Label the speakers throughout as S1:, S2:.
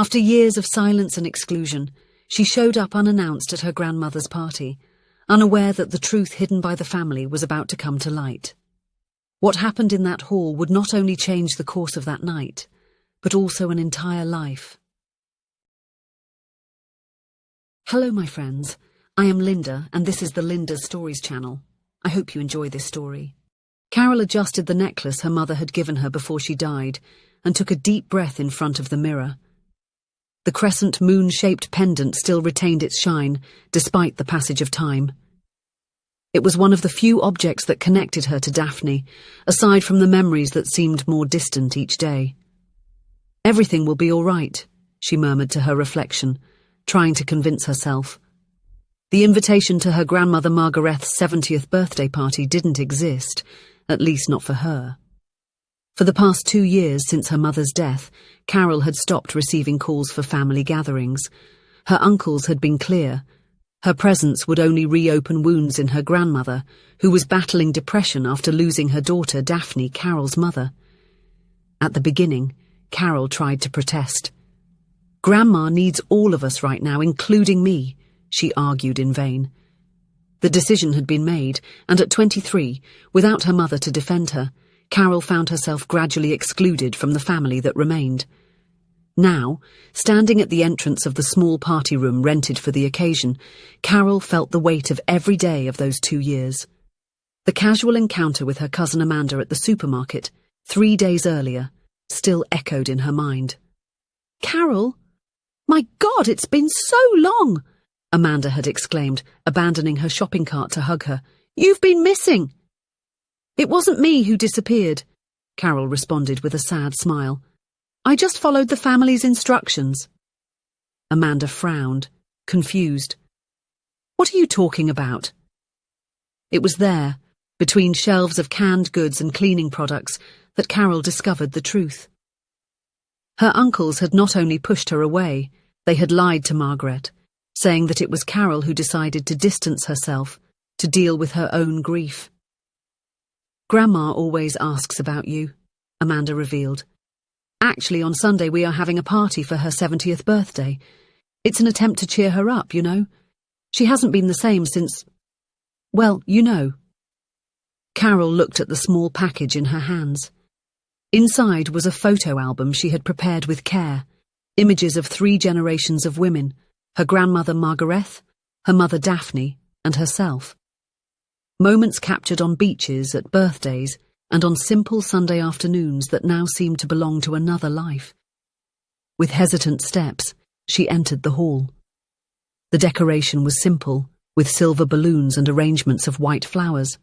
S1: After years of silence and exclusion, she showed up unannounced at her grandmother's party, unaware that the truth hidden by the family was about to come to light. What happened in that hall would not only change the course of that night, but also an entire life. Hello, my friends. I am Linda, and this is the Linda Stories channel. I hope you enjoy this story. Carol adjusted the necklace her mother had given her before she died and took a deep breath in front of the mirror. The crescent moon-shaped pendant still retained its shine, despite the passage of time. It was one of the few objects that connected her to Daphne, aside from the memories that seemed more distant each day. Everything will be all right, she murmured to her reflection, trying to convince herself. The invitation to her grandmother Margareth's 70th birthday party didn't exist, at least not for her. For the past 2 years since her mother's death, Carol had stopped receiving calls for family gatherings. Her uncles had been clear. Her presence would only reopen wounds in her grandmother, who was battling depression after losing her daughter Daphne, Carol's mother. At the beginning, Carol tried to protest. "Grandma needs all of us right now, including me," she argued in vain. The decision had been made, and at 23, without her mother to defend her, Carol found herself gradually excluded from the family that remained. Now, standing at the entrance of the small party room rented for the occasion, Carol felt the weight of every day of those 2 years. The casual encounter with her cousin Amanda at the supermarket, 3 days earlier, still echoed in her mind. "Carol? My God, it's been so long!" Amanda had exclaimed, abandoning her shopping cart to hug her. "You've been missing!" "It wasn't me who disappeared," Carol responded with a sad smile. "I just followed the family's instructions." Amanda frowned, confused. "What are you talking about?" It was there, between shelves of canned goods and cleaning products, that Carol discovered the truth. Her uncles had not only pushed her away, they had lied to Margaret, saying that it was Carol who decided to distance herself, to deal with her own grief. "Grandma always asks about you," Amanda revealed. "Actually, on Sunday we are having a party for her 70th birthday. It's an attempt to cheer her up, you know. She hasn't been the same since... well, you know." Carol looked at the small package in her hands. Inside was a photo album she had prepared with care, images of 3 generations of women, her grandmother Margareth, her mother Daphne, and herself. Moments captured on beaches, at birthdays, and on simple Sunday afternoons that now seemed to belong to another life. With hesitant steps, she entered the hall. The decoration was simple, with silver balloons and arrangements of white flowers.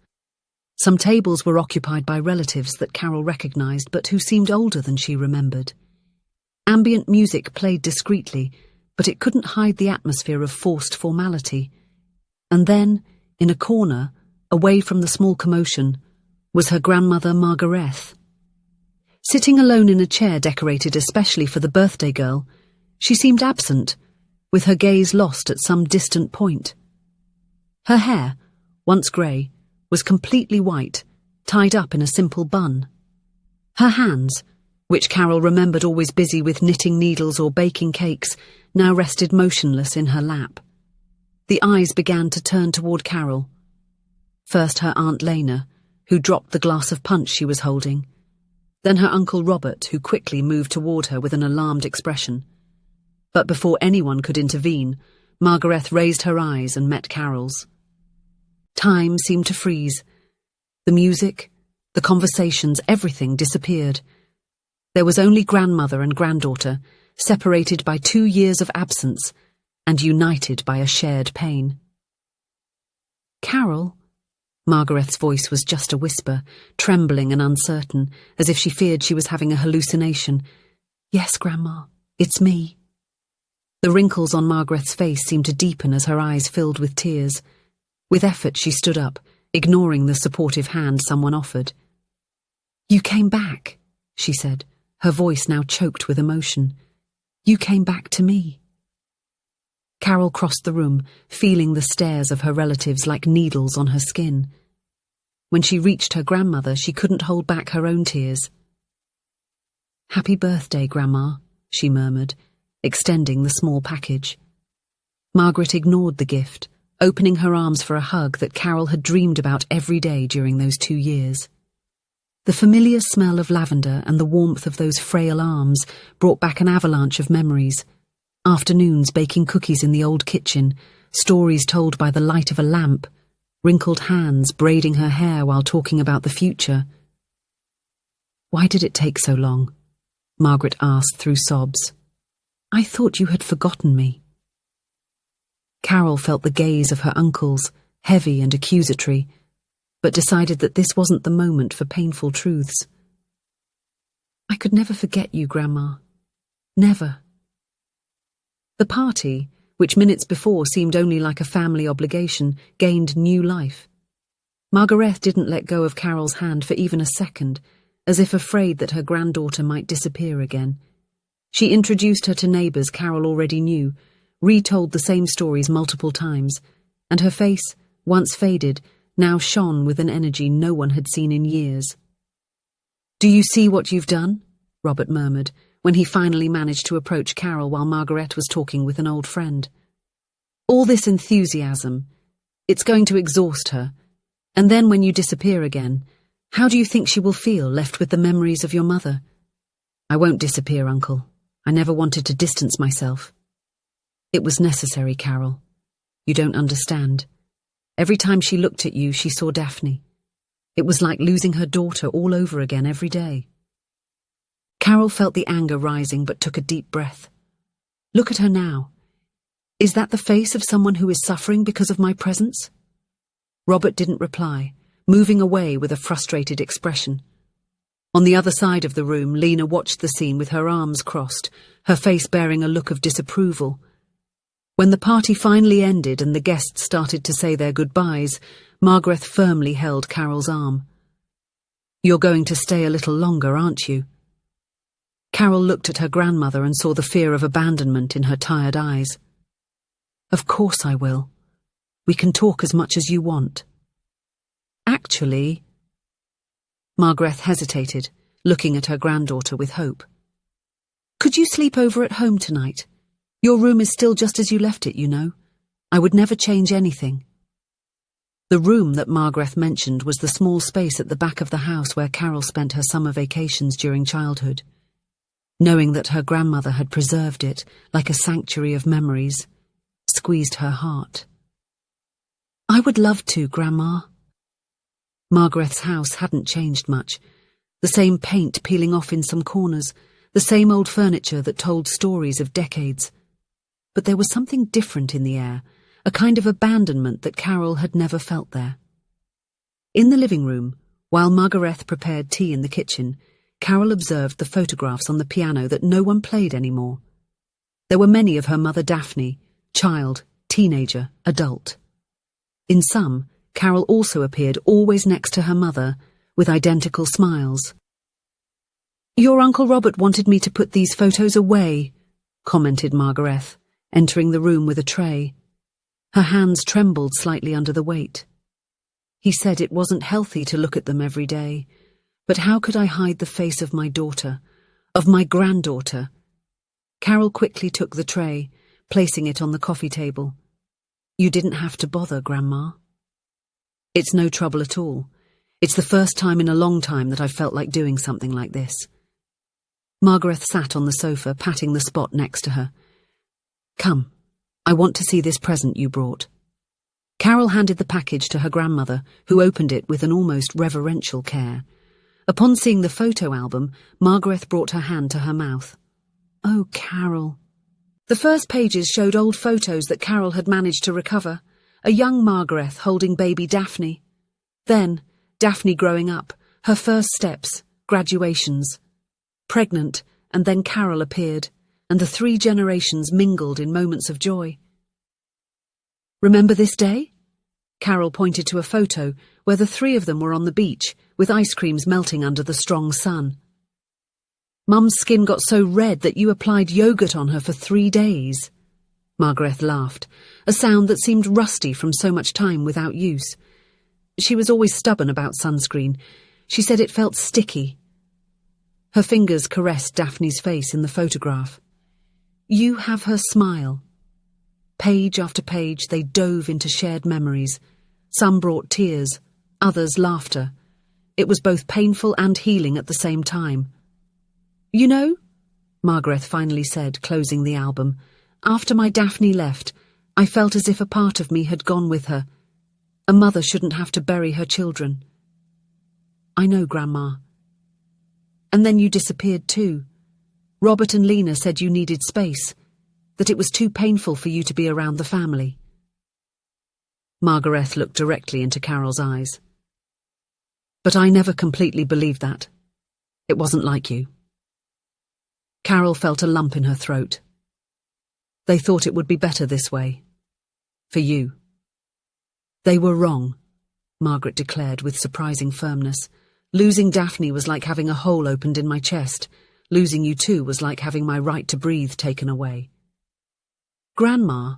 S1: Some tables were occupied by relatives that Carol recognized but who seemed older than she remembered. Ambient music played discreetly, but it couldn't hide the atmosphere of forced formality. And then, in a corner, away from the small commotion, was her grandmother Margareth. Sitting alone in a chair decorated especially for the birthday girl, she seemed absent, with her gaze lost at some distant point. Her hair, once grey, was completely white, tied up in a simple bun. Her hands, which Carol remembered always busy with knitting needles or baking cakes, now rested motionless in her lap. The eyes began to turn toward Carol. First her Aunt Lena, who dropped the glass of punch she was holding. Then her Uncle Robert, who quickly moved toward her with an alarmed expression. But before anyone could intervene, Margareth raised her eyes and met Carol's. Time seemed to freeze. The music, the conversations, everything disappeared. There was only grandmother and granddaughter, separated by 2 years of absence and united by a shared pain. "Carol?" Margareth's voice was just a whisper, trembling and uncertain, as if she feared she was having a hallucination. "Yes, Grandma, it's me." The wrinkles on Margareth's face seemed to deepen as her eyes filled with tears. With effort she stood up, ignoring the supportive hand someone offered. "You came back," she said, her voice now choked with emotion. "You came back to me." Carol crossed the room, feeling the stares of her relatives like needles on her skin. When she reached her grandmother, she couldn't hold back her own tears. "Happy birthday, Grandma," she murmured, extending the small package. Margaret ignored the gift, opening her arms for a hug that Carol had dreamed about every day during those 2 years. The familiar smell of lavender and the warmth of those frail arms brought back an avalanche of memories. Afternoons baking cookies in the old kitchen, stories told by the light of a lamp, wrinkled hands braiding her hair while talking about the future. "Why did it take so long?" Margaret asked through sobs. "I thought you had forgotten me." Carol felt the gaze of her uncles, heavy and accusatory, but decided that this wasn't the moment for painful truths. "I could never forget you, Grandma. Never." The party, which minutes before seemed only like a family obligation, gained new life. Margaret didn't let go of Carol's hand for even a second, as if afraid that her granddaughter might disappear again. She introduced her to neighbours Carol already knew, retold the same stories multiple times, and her face, once faded, now shone with an energy no one had seen in years. "Do you see what you've done?" Robert murmured, when he finally managed to approach Carol while Margaret was talking with an old friend. "All this enthusiasm, it's going to exhaust her. And then when you disappear again, how do you think she will feel, left with the memories of your mother?" "I won't disappear, Uncle. I never wanted to distance myself." "It was necessary, Carol. You don't understand. Every time she looked at you, she saw Daphne. It was like losing her daughter all over again every day." Carol felt the anger rising but took a deep breath. "Look at her now. Is that the face of someone who is suffering because of my presence?" Robert didn't reply, moving away with a frustrated expression. On the other side of the room, Lena watched the scene with her arms crossed, her face bearing a look of disapproval. When the party finally ended and the guests started to say their goodbyes, Margaret firmly held Carol's arm. "You're going to stay a little longer, aren't you?" Carol looked at her grandmother and saw the fear of abandonment in her tired eyes. "Of course I will. We can talk as much as you want." "Actually—" Margaret hesitated, looking at her granddaughter with hope. "Could you sleep over at home tonight? Your room is still just as you left it, you know. I would never change anything." The room that Margaret mentioned was the small space at the back of the house where Carol spent her summer vacations during childhood. Knowing that her grandmother had preserved it, like a sanctuary of memories, squeezed her heart. "I would love to, Grandma." Margaret's house hadn't changed much. The same paint peeling off in some corners, the same old furniture that told stories of decades. But there was something different in the air, a kind of abandonment that Carol had never felt there. In the living room, while Margaret prepared tea in the kitchen, Carol observed the photographs on the piano that no one played anymore. There were many of her mother Daphne, child, teenager, adult. In some, Carol also appeared always next to her mother, with identical smiles. "Your Uncle Robert wanted me to put these photos away," commented Margaret, entering the room with a tray. Her hands trembled slightly under the weight. "He said it wasn't healthy to look at them every day. But how could I hide the face of my daughter, of my granddaughter?" Carol quickly took the tray, placing it on the coffee table. "You didn't have to bother, Grandma." "It's no trouble at all. It's the first time in a long time that I've felt like doing something like this." Margaret sat on the sofa, patting the spot next to her. "Come, I want to see this present you brought." Carol handed the package to her grandmother, who opened it with an almost reverential care. Upon seeing the photo album, Margaret brought her hand to her mouth. "Oh, Carol." The first pages showed old photos that Carol had managed to recover, a young Margaret holding baby Daphne. Then, Daphne growing up, her first steps, graduations. Pregnant, and then Carol appeared, and the 3 generations mingled in moments of joy. "Remember this day?" Carol pointed to a photo where the 3 of them were on the beach, with ice creams melting under the strong sun. "Mum's skin got so red that you applied yogurt on her for 3 days." Margaret laughed, a sound that seemed rusty from so much time without use. She was always stubborn about sunscreen. She said it felt sticky. Her fingers caressed Daphne's face in the photograph. You have her smile. Page after page they dove into shared memories. Some brought tears, others laughter. It was both painful and healing at the same time. You know, Margaret finally said, closing the album, after my Daphne left, I felt as if a part of me had gone with her. A mother shouldn't have to bury her children. I know, Grandma. And then you disappeared too. Robert and Lena said you needed space, that it was too painful for you to be around the family. Margaret looked directly into Carol's eyes. But I never completely believed that. It wasn't like you. Carol felt a lump in her throat. They thought it would be better this way. For you. They were wrong, Margaret declared with surprising firmness. Losing Daphne was like having a hole opened in my chest. Losing you too was like having my right to breathe taken away. Grandma,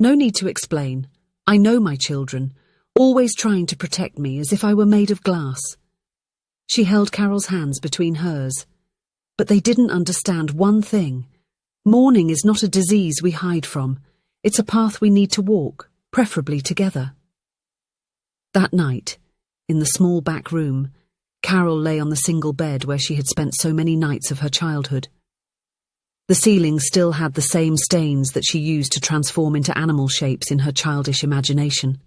S1: No need to explain. I know my children, always trying to protect me as if I were made of glass. She held Carol's hands between hers. But they didn't understand one thing. Mourning is not a disease we hide from. It's a path we need to walk, preferably together. That night, in the small back room, Carol lay on the single bed where she had spent so many nights of her childhood. The ceiling still had the same stains that she used to transform into animal shapes in her childish imagination.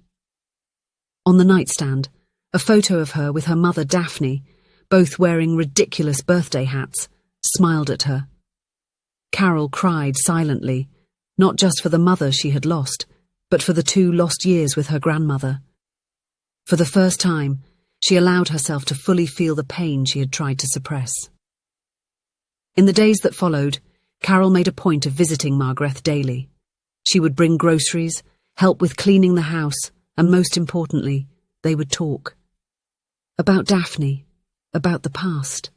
S1: On the nightstand, a photo of her with her mother Daphne, both wearing ridiculous birthday hats, smiled at her. Carol cried silently, not just for the mother she had lost, but for the 2 lost years with her grandmother. For the first time, she allowed herself to fully feel the pain she had tried to suppress. In the days that followed, Carol made a point of visiting Margaret daily. She would bring groceries, help with cleaning the house, and most importantly, they would talk. About Daphne, about the past,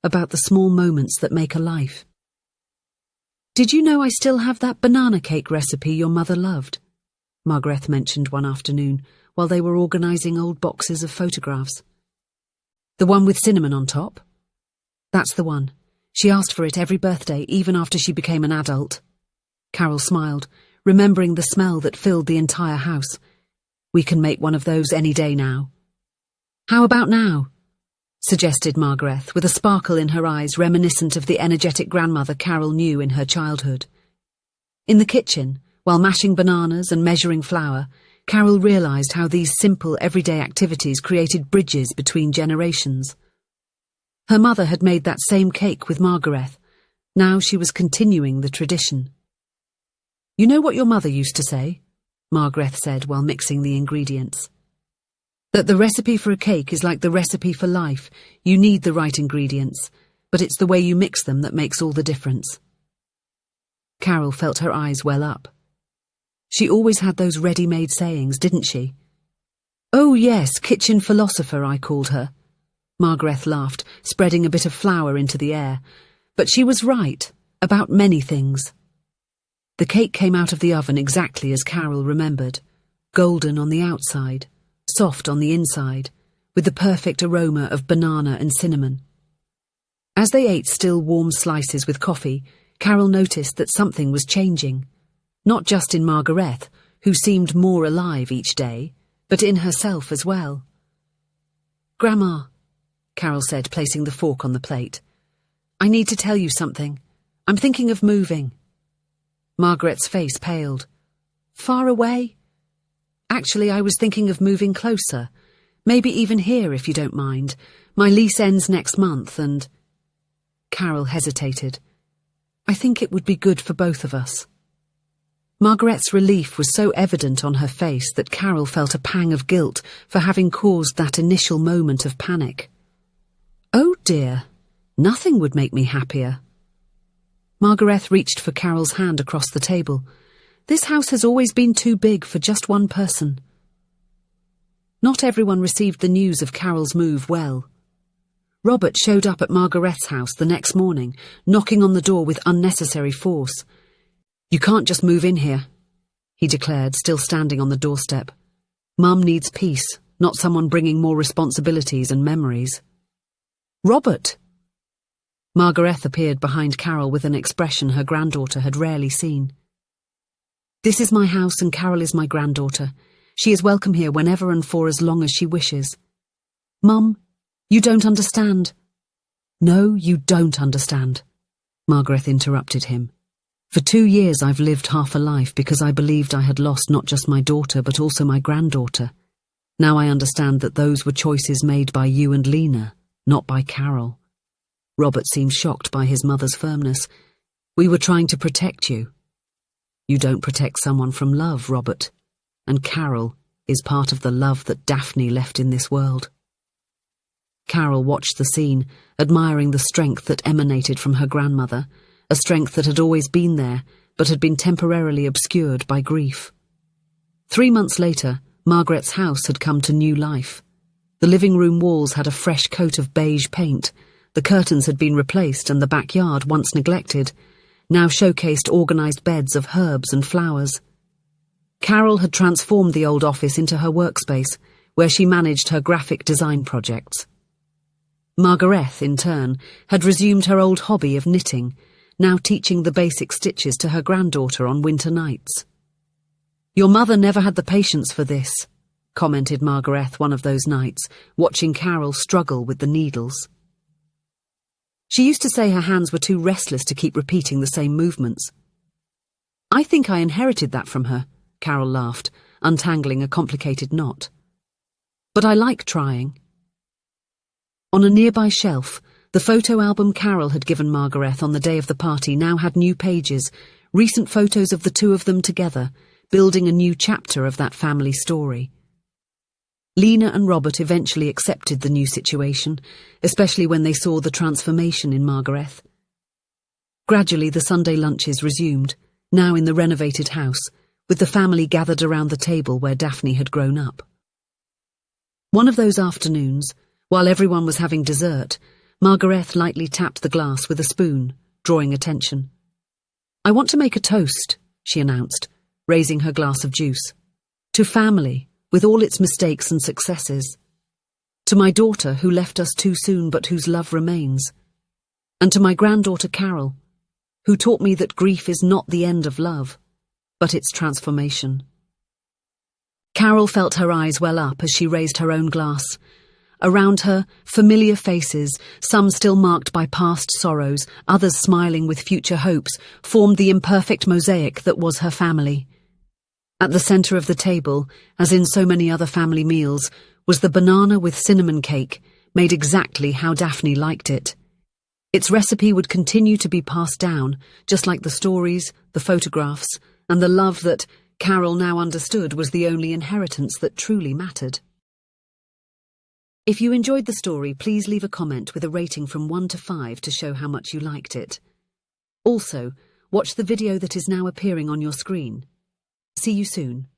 S1: about the small moments that make a life. Did you know I still have that banana cake recipe your mother loved? Margaret mentioned one afternoon while they were organising old boxes of photographs. The one with cinnamon on top? That's the one. She asked for it every birthday, even after she became an adult. Carol smiled, remembering the smell that filled the entire house. We can make one of those any day now. How about now? Suggested Margaret, with a sparkle in her eyes reminiscent of the energetic grandmother Carol knew in her childhood. In the kitchen, while mashing bananas and measuring flour, Carol realised how these simple, everyday activities created bridges between generations. Her mother had made that same cake with Margaret. Now she was continuing the tradition. You know what your mother used to say? Margaret said while mixing the ingredients. That the recipe for a cake is like the recipe for life. You need the right ingredients, but it's the way you mix them that makes all the difference. Carol felt her eyes well up. She always had those ready-made sayings, didn't she? Oh yes, kitchen philosopher, I called her. Margaret laughed, spreading a bit of flour into the air. But she was right, about many things. The cake came out of the oven exactly as Carol remembered, golden on the outside, soft on the inside, with the perfect aroma of banana and cinnamon. As they ate still warm slices with coffee, Carol noticed that something was changing, not just in Margaret, who seemed more alive each day, but in herself as well. Grandma, Carol said, placing the fork on the plate, I need to tell you something. I'm thinking of moving. Margaret's face paled. Far away? Actually, I was thinking of moving closer. Maybe even here, if you don't mind. My lease ends next month and... Carol hesitated. I think it would be good for both of us. Margaret's relief was so evident on her face that Carol felt a pang of guilt for having caused that initial moment of panic. Oh dear, nothing would make me happier. Margaret reached for Carol's hand across the table. This house has always been too big for just one person. Not everyone received the news of Carol's move well. Robert showed up at Margaret's house the next morning, knocking on the door with unnecessary force. You can't just move in here, he declared, still standing on the doorstep. Mum needs peace, not someone bringing more responsibilities and memories. Robert! Margaret appeared behind Carol with an expression her granddaughter had rarely seen. "This is my house and Carol is my granddaughter. She is welcome here whenever and for as long as she wishes." "Mum, you don't understand." "No, you don't understand," Margaret interrupted him. "For 2 years I've lived half a life because I believed I had lost not just my daughter but also my granddaughter. Now I understand that those were choices made by you and Lena, not by Carol." Robert seemed shocked by his mother's firmness. "We were trying to protect you." "You don't protect someone from love, Robert. And Carol is part of the love that Daphne left in this world." Carol watched the scene, admiring the strength that emanated from her grandmother, a strength that had always been there, but had been temporarily obscured by grief. 3 months later, Margaret's house had come to new life. The living room walls had a fresh coat of beige paint, the curtains had been replaced, and the backyard, once neglected, now showcased organised beds of herbs and flowers. Carol had transformed the old office into her workspace, where she managed her graphic design projects. Margaret, in turn, had resumed her old hobby of knitting, now teaching the basic stitches to her granddaughter on winter nights. "Your mother never had the patience for this," commented Margaret one of those nights, watching Carol struggle with the needles. "She used to say her hands were too restless to keep repeating the same movements." "I think I inherited that from her," Carol laughed, untangling a complicated knot. "But I like trying." On a nearby shelf, the photo album Carol had given Margaret on the day of the party now had new pages, recent photos of the two of them together, building a new chapter of that family story. Lena and Robert eventually accepted the new situation, especially when they saw the transformation in Margaret. Gradually the Sunday lunches resumed, now in the renovated house, with the family gathered around the table where Daphne had grown up. One of those afternoons, while everyone was having dessert, Margaret lightly tapped the glass with a spoon, drawing attention. "I want to make a toast," she announced, raising her glass of juice. "To family, with all its mistakes and successes. To my daughter, who left us too soon but whose love remains. And to my granddaughter Carol, who taught me that grief is not the end of love, but its transformation." Carol felt her eyes well up as she raised her own glass. Around her, familiar faces, some still marked by past sorrows, others smiling with future hopes, formed the imperfect mosaic that was her family. At the centre of the table, as in so many other family meals, was the banana with cinnamon cake, made exactly how Daphne liked it. Its recipe would continue to be passed down, just like the stories, the photographs, and the love that Carol now understood was the only inheritance that truly mattered. If you enjoyed the story, please leave a comment with a rating from 1 to 5 to show how much you liked it. Also, watch the video that is now appearing on your screen. See you soon.